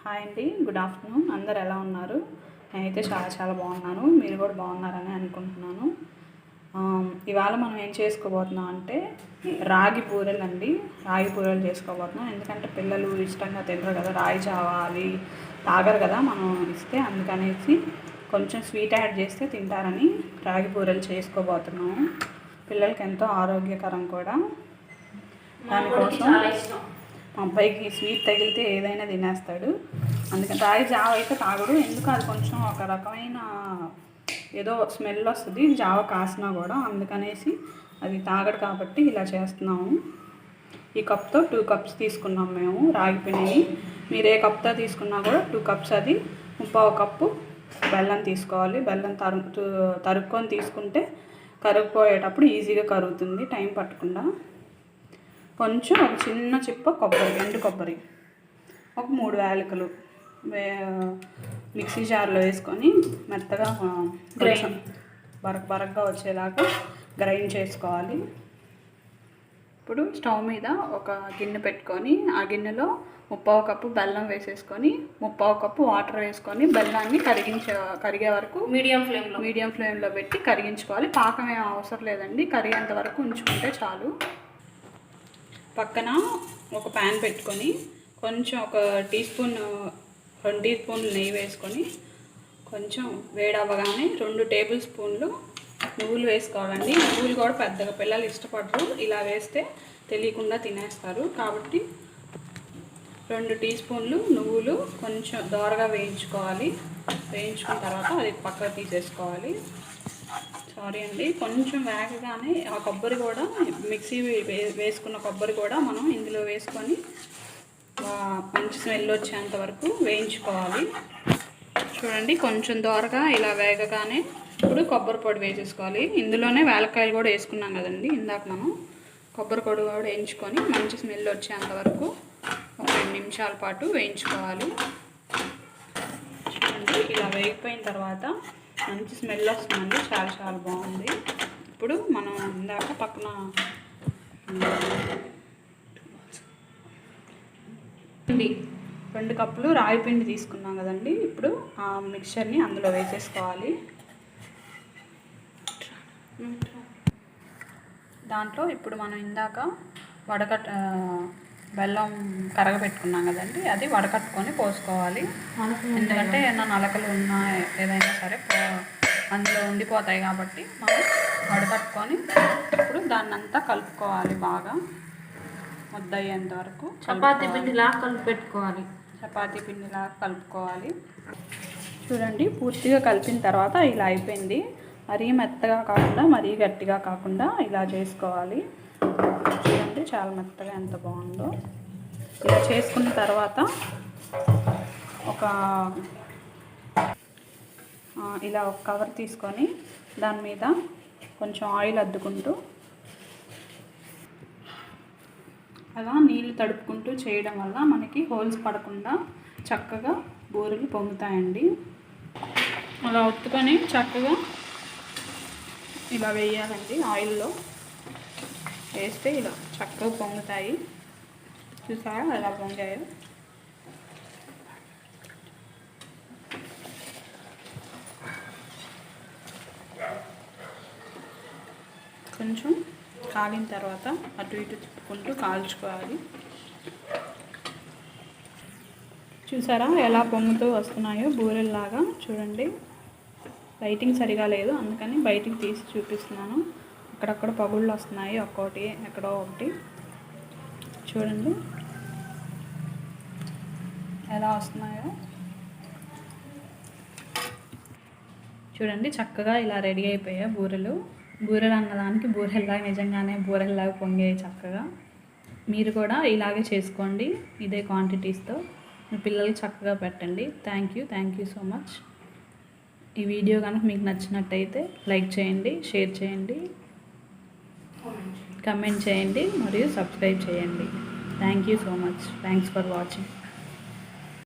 Hi అండి, good afternoon. అందరు ఎలా ఉన్నారు? నేనైతే చాలా బాగున్నాను. మీరు కూడా బాగున్నారని అనుకుంటున్నాను. ఇవాళ మనం ఏం చేసుకోబోతున్నాం అంటే రాగి బూరెలు అండి. రాగి బూరెలు చేసుకోబోతున్నాం. ఎందుకంటే పిల్లలు ఇష్టంగా తినరు కదా, రాగి జావా అవి తాగరు కదా మనం ఇస్తే, అందుకనేసి కొంచెం స్వీట్ యాడ్ చేస్తే తింటారని రాగి బూరెలు చేసుకోబోతున్నాము. పిల్లలకి ఎంతో ఆరోగ్యకరం కూడా. దానికోసం మా అబ్బాయికి స్వీట్ తగిలితే ఏదైనా తినేస్తాడు. అందుకని రాగి జావ అయితే తాగడు. ఎందుకు, అది కొంచెం ఒక రకమైన ఏదో స్మెల్ వస్తుంది జావ కాసినా కూడా, అందుకనేసి అది తాగడు. కాబట్టి ఇలా చేస్తున్నాము. ఈ కప్తో 2 కప్స్ తీసుకున్నాం మేము రాగి పిండిని. మీరు ఏ కప్తో తీసుకున్నా కూడా 2 కప్స్, అది 1/2 కప్పు బెల్లం తీసుకోవాలి. బెల్లం తరుక్కొని తీసుకుంటే కరిగిపోయేటప్పుడు ఈజీగా కరుగుతుంది, టైం పట్టకుండా. కొంచెం ఒక చిన్న చిప్ప కొబ్బరి, ఎండు కొబ్బరి, ఒక 3 యాలకులు మిక్సీ జార్లో వేసుకొని మెత్తగా బరకగా వచ్చేలాగా గ్రైండ్ చేసుకోవాలి. ఇప్పుడు స్టవ్ మీద ఒక గిన్నె పెట్టుకొని ఆ గిన్నెలో 1/2 కప్పు బెల్లం వేసేసుకొని 1/2 కప్పు వాటర్ వేసుకొని బెల్లాన్ని కరిగే వరకు మీడియం ఫ్లేమ్లో పెట్టి కరిగించుకోవాలి. పాకం ఏం అవసరం లేదండి, కరిగేంత వరకు ఉంచుకుంటే చాలు. పక్కన ఒక ప్యాన్ పెట్టుకొని కొంచెం ఒక 2 టీ స్పూన్లు నెయ్యి వేసుకొని కొంచెం వేడవ్వగానే 2 టేబుల్ స్పూన్లు నువ్వులు వేసుకోవాలండి. నువ్వులు కూడా పెద్దగా పిల్లలు ఇష్టపడరు, ఇలా వేస్తే తెలియకుండా తినేస్తారు. కాబట్టి 2 టీ స్పూన్లు నువ్వులు కొంచెం దోరగా వేయించుకోవాలి. వేయించుకున్న తర్వాత అది పక్కకు తీసేసుకోవాలి. సారీ అండి, కొంచెం వేగగానే ఆ కొబ్బరి కూడా, మిక్సీ వేసుకున్న కొబ్బరి కూడా మనం ఇందులో వేసుకొని మంచి స్మెల్ వచ్చేంత వరకు వేయించుకోవాలి. చూడండి, కొంచెం దోరగా ఇలా వేగగానే ఇప్పుడు కొబ్బరి పొడి వేసేసుకోవాలి. ఇందులోనే వేలకాయలు కూడా వేసుకున్నాం కదండి ఇందాక మనం. కొబ్బరి పొడి కూడా వేయించుకొని మంచి స్మెల్ వచ్చేంత వరకు ఒక 2 నిమిషాల పాటు వేయించుకోవాలి. చూడండి, ఇలా వేగిపోయిన తర్వాత మంచి స్మెల్ వస్తుందండి, చాలా బాగుంది. ఇప్పుడు మనం ఇందాక పక్కన 2 కప్పులు రాగి పిండి తీసుకున్నాం కదండి. ఇప్పుడు ఆ మిక్చర్ని అందులో వేసేసుకోవాలి. దాంట్లో ఇప్పుడు మనం ఇందాక బెల్లం కరగబెట్టుకున్నాం కదండి, అది వడకట్టుకొని పోసుకోవాలి. ఎందుకంటే ఏమైనా నలకలు ఉన్నా ఏదైనా సరే అందులో ఉండిపోతాయి కాబట్టి మనం వడకట్టుకొని ఇప్పుడు దాన్ని అంతా కలుపుకోవాలి. బాగా ముద్ద అయ్యేంత వరకు చపాతీ పిండిలా కలుపుకోవాలి. చూడండి, పూర్తిగా కలిపిన తర్వాత ఇలా అయిపోయింది. మరీ మెత్తగా కాకుండా మరీ గట్టిగా కాకుండా ఇలా చేసుకోవాలి. చూడండి, చాలా మెత్తగా ఎంత బాగుందో. ఇలా చేసుకున్న తర్వాత ఇలా ఒక కవర్ తీసుకొని దాని మీద కొంచెం ఆయిల్ అద్దుకుంటూ అలా నీళ్ళు తడుపుకుంటూ చేయడం వల్ల మనకి హోల్స్ పడకుండా చక్కగా బూరెలు పొంగుతాయండి. అలా ఒత్తుకొని చక్కగా ఇలా వేయాలండి. ఆయిల్లో వేస్తే ఇలా చక్కగా పొంగుతాయి. చూసారా ఎలా పొంగాయో? కొంచెం కాలిన తర్వాత అటు ఇటు తిప్పుకుంటూ కాల్చుకోవాలి. చూసారా ఎలా పొంగుతూ వస్తున్నాయో బూరెల్లాగా? చూడండి, లైటింగ్ సరిగా లేదు, అందుకని బయటికి తీసి చూపిస్తున్నాను. అక్కడక్కడ పగుళ్ళు వస్తున్నాయి, ఒక్కొక్కటి ఎక్కడో ఒకటి. చూడండి ఎలా వస్తున్నాయో. చూడండి, చక్కగా ఇలా రెడీ అయిపోయాయి బూరెలు. బూరెలు అన్నదానికి బూరెల్లాగా నిజంగానే బూరెల్లాగా పొంగాయి చక్కగా. మీరు కూడా ఇలాగే చేసుకోండి, ఇదే క్వాంటిటీస్తో మీ పిల్లలకి చక్కగా పెట్టండి. Thank you so much. ఈ వీడియో కనుక మీకు నచ్చినట్టయితే లైక్ చేయండి, షేర్ చేయండి, కమెంట్ చేయండి మరియు సబ్స్క్రైబ్ చేయండి. Thank you so much. Thanks for watching.